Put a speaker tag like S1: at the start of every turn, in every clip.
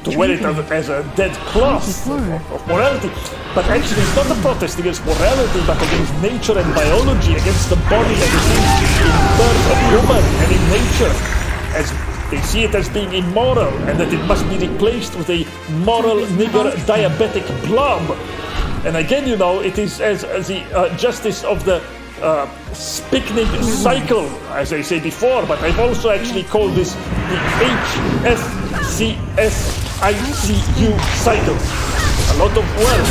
S1: to wear it as a dead cloth of morality. But actually, it's not a protest against morality, but against nature and biology, against the body and the things in birth of woman and in nature, as they see it as being immoral, and that it must be replaced with a moral nigger diabetic blob. And again, you know, it is as the justice of the spicnig cycle, as I say before, but I've also actually called this the HFCSICU cycle. A lot of work,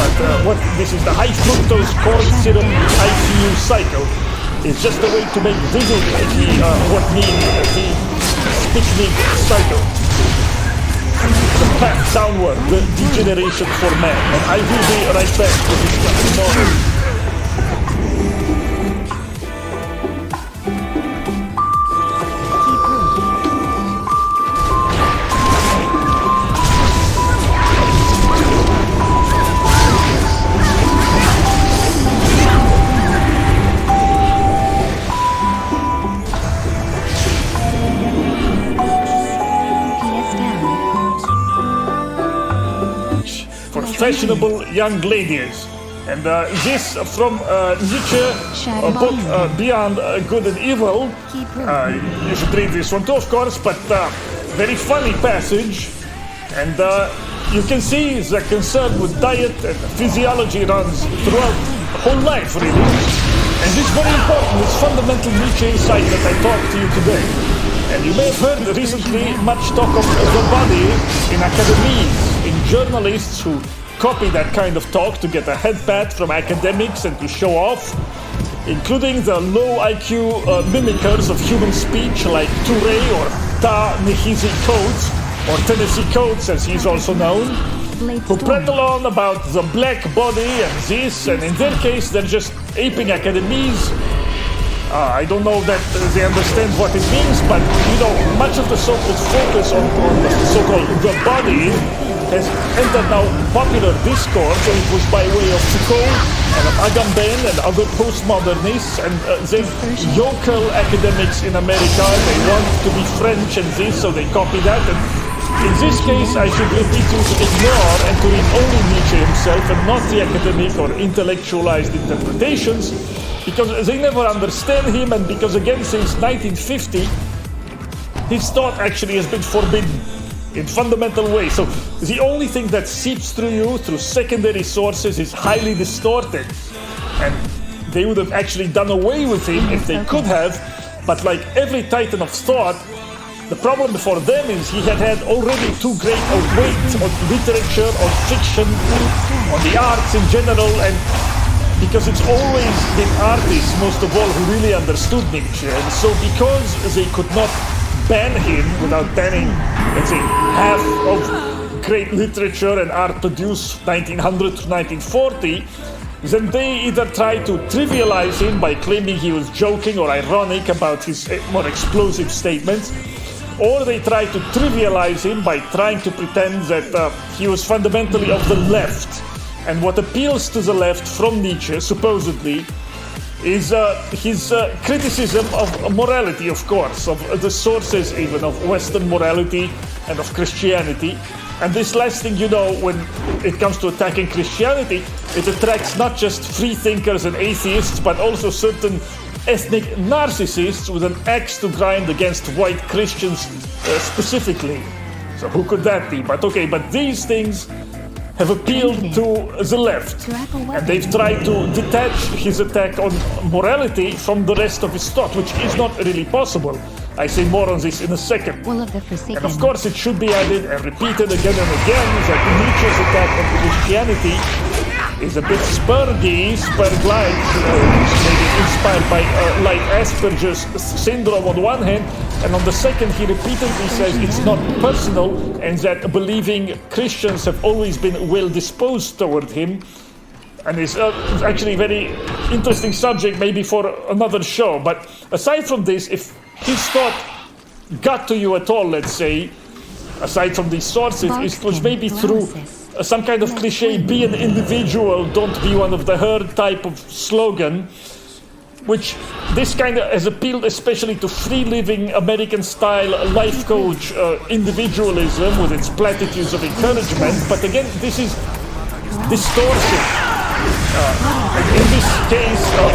S1: but this is the high fructose corn syrup ICU cycle. It's just a way to make vivid what means the spicnig cycle. The path downward, the degeneration for man. And I will be right back to this one. Fashionable young ladies. And this from Nietzsche, a book Beyond Good and Evil. You should read this one too, of course, but very funny passage. And you can see the concern with diet and physiology runs throughout the whole life, really. And this is very important, this fundamental Nietzsche insight that I talked to you today. And you may have heard recently much talk of the body in academies, in journalists who copy that kind of talk to get a head pat from academics and to show off, including the low IQ mimickers of human speech like Touré or Ta-Nehisi Coates, or Tennessee Coates as he's also known, who prattle on about the black body and this, and in their case they're just aping academies. I don't know that they understand what it means, but you know, much of the so-called focus on the so-called the body has entered now popular discourse, and it was by way of Foucault and of Agamben and other postmodernists and the yokel academics in America. They want to be French and this, so they copy that. And in this case, I should repeat you to ignore and to read only Nietzsche himself and not the academic or intellectualized interpretations, because they never understand him, and because again since 1950 his thought actually has been forbidden in fundamental ways. So the only thing that seeps through you through secondary sources is highly distorted, and they would have actually done away with him if they could have. But like every titan of thought, the problem for them is he had already too great a weight on literature, on fiction, on the arts in general, and because it's always been artists, most of all, who really understood Nietzsche. And so because they could not ban him without banning, let's say, half of great literature and art produced 1900 to 1940, then they either try to trivialize him by claiming he was joking or ironic about his more explosive statements, or they try to trivialize him by trying to pretend that he was fundamentally of the left. And what appeals to the left from Nietzsche, supposedly, is his criticism of morality, of course, of the sources even of Western morality and of Christianity. And this last thing, you know, when it comes to attacking Christianity, it attracts not just free thinkers and atheists, but also certain ethnic narcissists with an axe to grind against white Christians specifically. So who could that be? But okay, but these things have appealed to the left, and they've tried to detach his attack on morality from the rest of his thought, which is not really possible. I say more on this in a second. And of course it should be added and repeated again and again that Nietzsche's attack on Christianity is a bit Spurg-like, maybe inspired by like Asperger's syndrome on one hand, and on the second he repeatedly says it's not personal, and that believing Christians have always been well disposed toward him. And it's actually a very interesting subject maybe for another show. But aside from this, if his thought got to you at all, let's say, aside from these sources, it was maybe through some kind of cliche, be an individual, don't be one of the herd type of slogan. which this kind of has appealed especially to free-living American-style life coach individualism with its platitudes of encouragement. But again, this is distortion. In this case of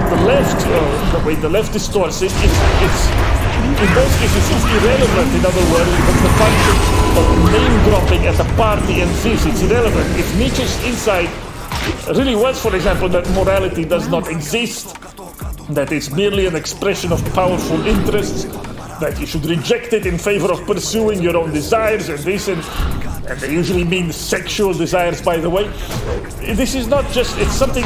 S1: the left, the way the left distorts it, it's in most cases it's irrelevant. In other words, the function of name dropping at a party and this, it's irrelevant. If Nietzsche's insight really was, for example, that morality does not exist, that it's merely an expression of powerful interests, that you should reject it in favor of pursuing your own desires and this, and they usually mean sexual desires, by the way. This is not just, it's something,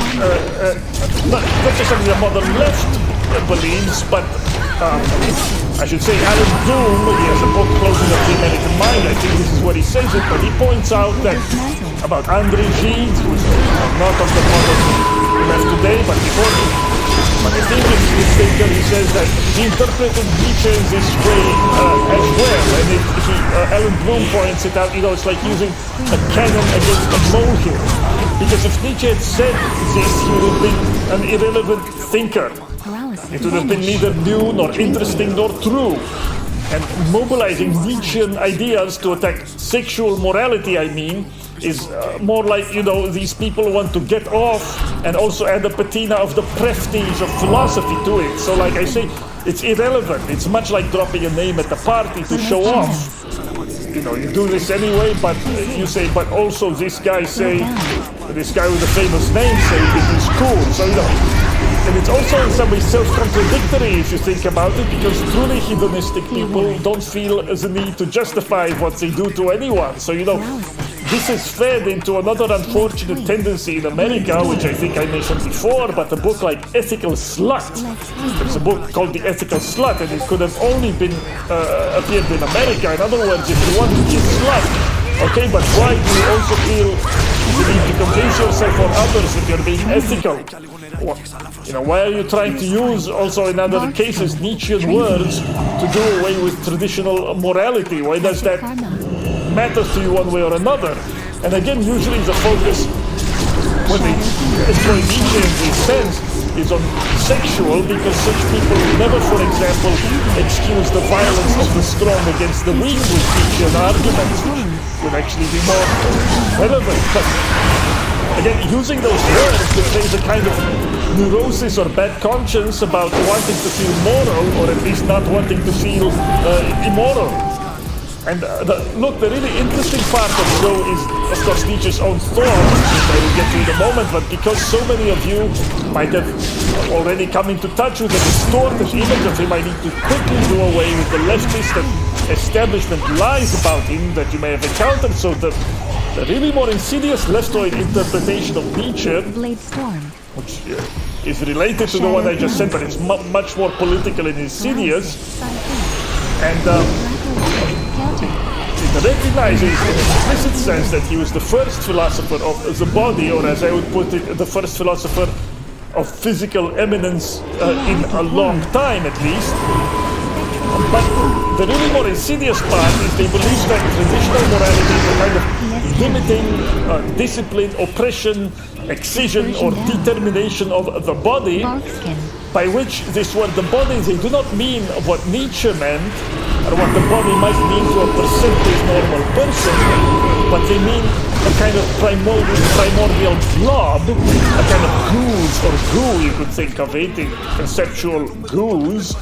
S1: not just something the modern left believes, but I should say Alan Bloom, he has a book, Closing of the American Mind, I think this is what he says it, but he points out that about André Gide, who's not of the modern left today, but before him, but I think it's mistaken, he says that he interpreted Nietzsche in this way as well, and Alan Bloom points it out, it's like using a cannon against a molehill, because if Nietzsche had said this, he would have been an irrelevant thinker. It would have been neither new nor interesting nor true. And mobilizing Nietzschean ideas to attack sexual morality, I mean, is more like, these people want to get off and also add a patina of the prestige of philosophy to it. So like I say, it's irrelevant. It's much like dropping a name at the party to show off. You do this anyway, but you say, but also this guy with a famous name say this is cool. So, and it's also in some ways self-contradictory if you think about it, because truly hedonistic people don't feel the need to justify what they do to anyone. So, this is fed into another unfortunate tendency in America, which I think I mentioned before, but a book like Ethical Slut. There's a book called The Ethical Slut, and it could have only been appeared in America. In other words, if you want to be a slut, okay, but why do you also feel you need to convince yourself or others that you're being ethical? Why are you trying to use also in other cases Nietzschean words to do away with traditional morality? Why does that matter to you one way or another? And again, usually the focus when they employ Nietzsche in this sense is on sexual, because such people never, for example, excuse the violence of the strong against the weak with Nietzschean arguments, which would actually be more relevant. But again, using those words to raise a kind of neurosis or bad conscience about wanting to feel moral, or at least not wanting to feel immoral. And look, the really interesting part of the show is, of course, Nietzsche's own thoughts, which I will get to in a moment, but because so many of you might have already come into touch with a distorted image of him, I need to quickly do away with the leftist and establishment lies about him that you may have encountered. So the really more insidious leftoid interpretation of Nietzsche, which is related to the one I just said, but it's much more political and insidious, and it recognizes in an explicit sense that he was the first philosopher of the body, or as I would put it, the first philosopher of physical eminence in a long time at least. But the really more insidious part is they believe that traditional morality is a kind of limiting, discipline, oppression, excision, or determination of the body, by which this word the body, they do not mean what Nietzsche meant, or what the body might mean to a percentage normal person, but they mean a kind of primordial blob, a kind of ooze or goo, you could think of it, in conceptual goose,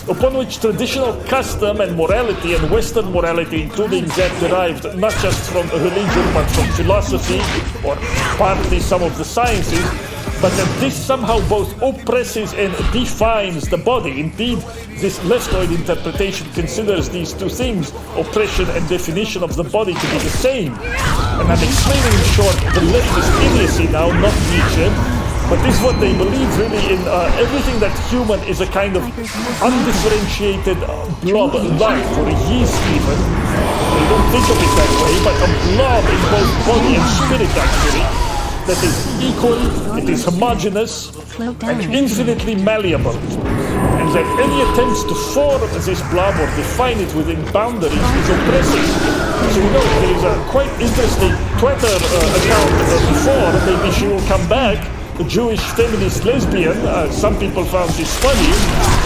S1: upon which traditional custom and morality and Western morality, including that derived not just from religion but from philosophy or partly some of the sciences, but that this somehow both oppresses and defines the body. Indeed, this leftoid interpretation considers these two things, oppression and definition of the body, to be the same. And I'm explaining in short the leftist idiocy now, not Nietzsche, but this is what they believe really in everything that human is a kind of undifferentiated blob, life, or a yeast even. They don't think of it that way, but a blob in both body and spirit actually, that is equal, it is homogeneous, and infinitely malleable. And that any attempts to form this blob or define it within boundaries is oppressive. So there is a quite interesting Twitter account before, maybe she will come back, Jewish feminist lesbian. Some people found this funny,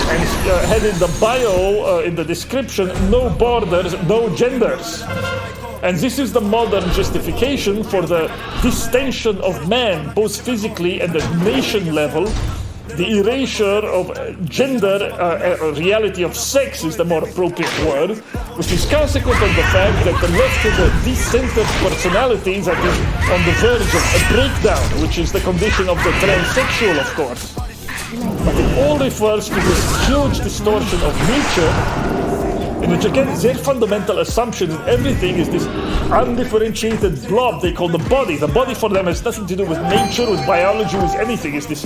S1: and had in the bio, in the description, no borders, no genders. And this is the modern justification for the distension of man, both physically and at nation level. The erasure of gender, reality of sex is the more appropriate word, which is consequent of the fact that the left has a decentered personality that is on the verge of a breakdown, which is the condition of the transsexual, of course. But it all refers to this huge distortion of nature, in which again their fundamental assumption in everything is this undifferentiated blob they call the body. The body for them has nothing to do with nature, with biology, with anything. It's this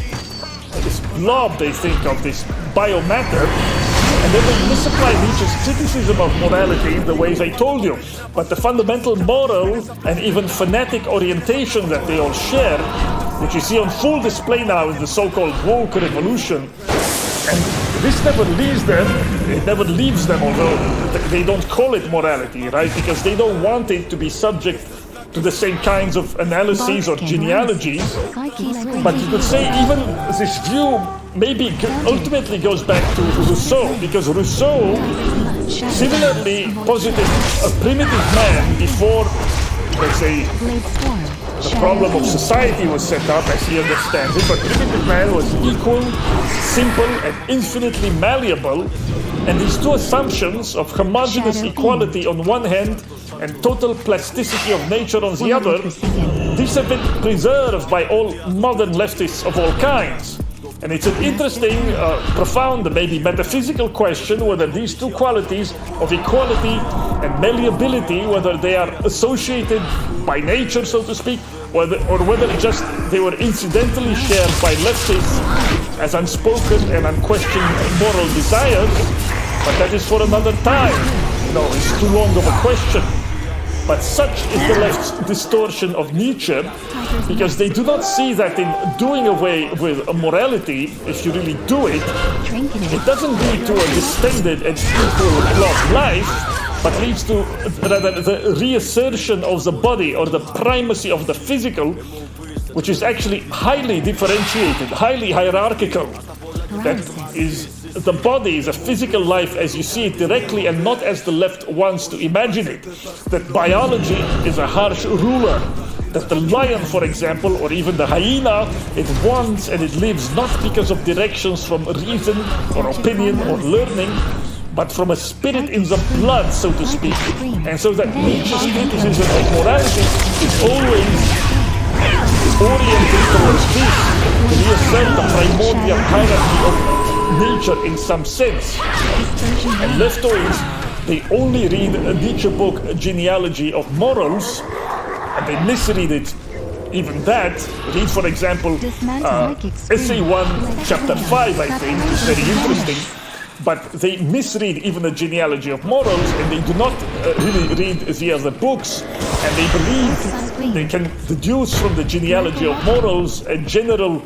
S1: blob they think of, this biomatter, and then they misapply Nietzsche's criticism of morality in the ways I told you. But the fundamental moral and even fanatic orientation that they all share, which you see on full display now in the so-called woke revolution, and this never leaves them, although they don't call it morality, right? Because they don't want it to be subject to the same kinds of analyses or genealogies. But you could say even this view maybe ultimately goes back to Rousseau, because Rousseau similarly posited a primitive man before, let's say, the problem of society was set up as he understands it, but primitive man was equal, simple, and infinitely malleable, and these two assumptions of homogeneous equality on one hand and total plasticity of nature on the other, these have been preserved by all modern leftists of all kinds. And it's an interesting, profound, maybe metaphysical question whether these two qualities of equality and malleability, whether they are associated by nature, so to speak, or whether just they were incidentally shared by leftists as unspoken and unquestioned moral desires. But that is for another time. No, it's too long of a question. But such is the left's distortion of Nietzsche, because they do not see that in doing away with morality, if you really do it, it doesn't lead to a distended and equal love life, but leads to rather the reassertion of the body or the primacy of the physical, which is actually highly differentiated, highly hierarchical. That is, the body is a physical life as you see it directly and not as the left wants to imagine it. That biology is a harsh ruler. That the lion, for example, or even the hyena, it wants and it lives not because of directions from reason or opinion or learning, but from a spirit in the blood, so to speak. And so that Nietzsche's criticism of morality is always oriented towards this, to reassert the primordial hierarchy of nature in some sense. And leftoids, they only read a Nietzsche book, Genealogy of Morals, and they misread it. Even that, read for example, Essay 1, Chapter 5, I think, is very interesting. But they misread even the Genealogy of Morals, and they do not really read the other books, and they believe they can deduce from the Genealogy of Morals a general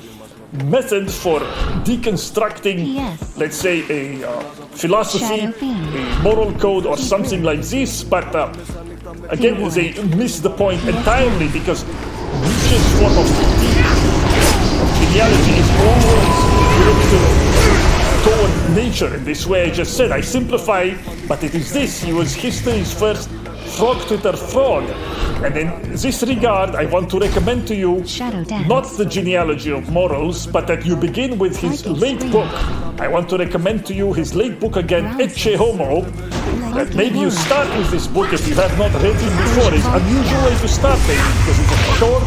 S1: method for deconstructing, let's say, a philosophy, a moral code, or something like this. But again, they miss the point entirely, because Nietzsche's form of critique of genealogy is always directed toward nature. In this way I just said, I simplify, but it is this. He was history's first frog-twitter frog. And in this regard, I want to recommend to you not the Genealogy of Morals, but that you begin with his late book. I want to recommend to you his late book again, Ecce Homo. That maybe you start with this book if you have not read it before. It's an unusual way to start, maybe, because it's a short,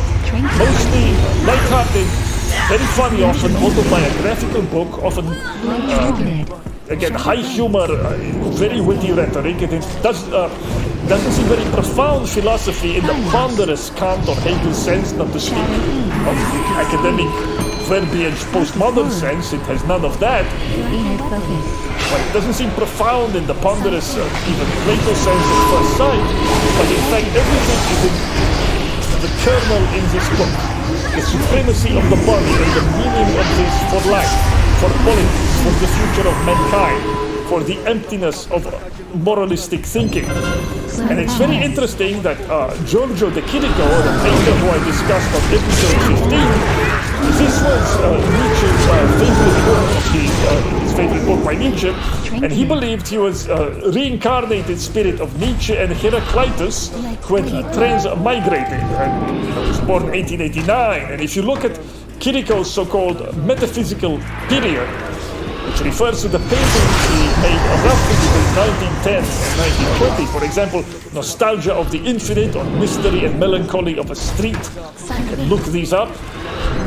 S1: mostly light-hearted, very funny, often autobiographical book, often again high humor, very witty rhetoric, and it doesn't seem very profound philosophy in the ponderous Kant or Hegel sense, not to speak of the academic verbiage postmodern sense. It has none of that. But it doesn't seem profound in the ponderous, even Plato sense at first sight. But in fact, everything is in the kernel in this book. The supremacy of the body and the meaning of this for life, for politics, for the future of mankind, for the emptiness of moralistic thinking. And it's very interesting that Giorgio de Chirico, the painter who I discussed on episode 15, This was Nietzsche's favorite book, his favorite book by Nietzsche, and he believed he was reincarnated spirit of Nietzsche and Heraclitus when he transmigrated. And he was born in 1889, and if you look at Kiriko's so-called metaphysical period, which refers to the paintings he made roughly between 1910 and 1920. For example, Nostalgia of the Infinite or Mystery and Melancholy of a Street. You can look these up.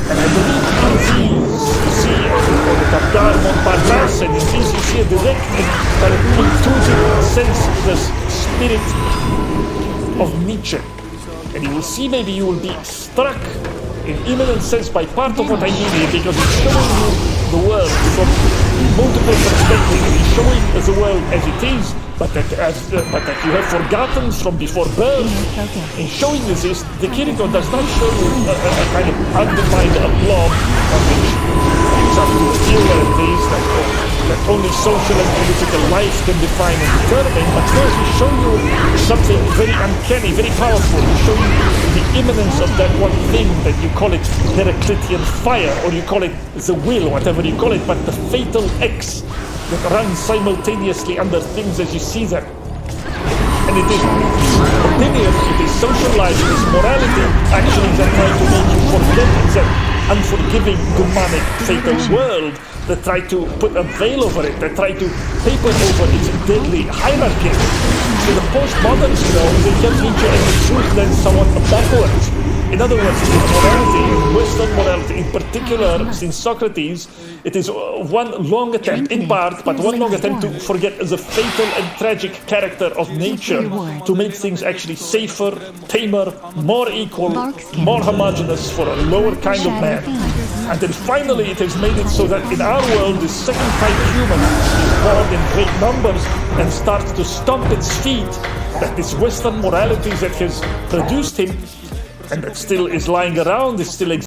S1: And I believe in these you see the Tabgar Montparnasse, and in these you see a direct and kind of intuitive sense the spirit of Nietzsche. And you will see, maybe you will be struck in imminent sense by part of what I mean here, because it's showing you the world from multiple perspectives. It's showing the world as it is, but that you have forgotten from before birth. In showing you this, the Kiriko does not show you a kind of undefined blob of which it's up to theories that only social and political life can define and determine, but first we show you something very uncanny, very powerful. We show you the imminence of that one thing that you call it Heraclitean fire, or you call it the will, whatever you call it, but the fatal X that runs simultaneously under things as you see them. And it is opinion, it is social life, it is morality, actually, that try to make you forget that unforgiving, demonic, fatal world, that try to put a veil over it, that try to paper over its deadly hierarchy. So the postmoderns, they kept Nietzsche and the truth then somewhat backwards. In other words, in morality, Western morality in particular, since Socrates, it is one long attempt, in part, but one long attempt to forget the fatal and tragic character of nature, to make things actually safer, tamer, more equal, more homogeneous for a lower kind of man. And then finally it has made it so that in our world, the second type human is born in great numbers and starts to stomp its feet, that this Western morality that has produced him and that still is lying around, is still existing.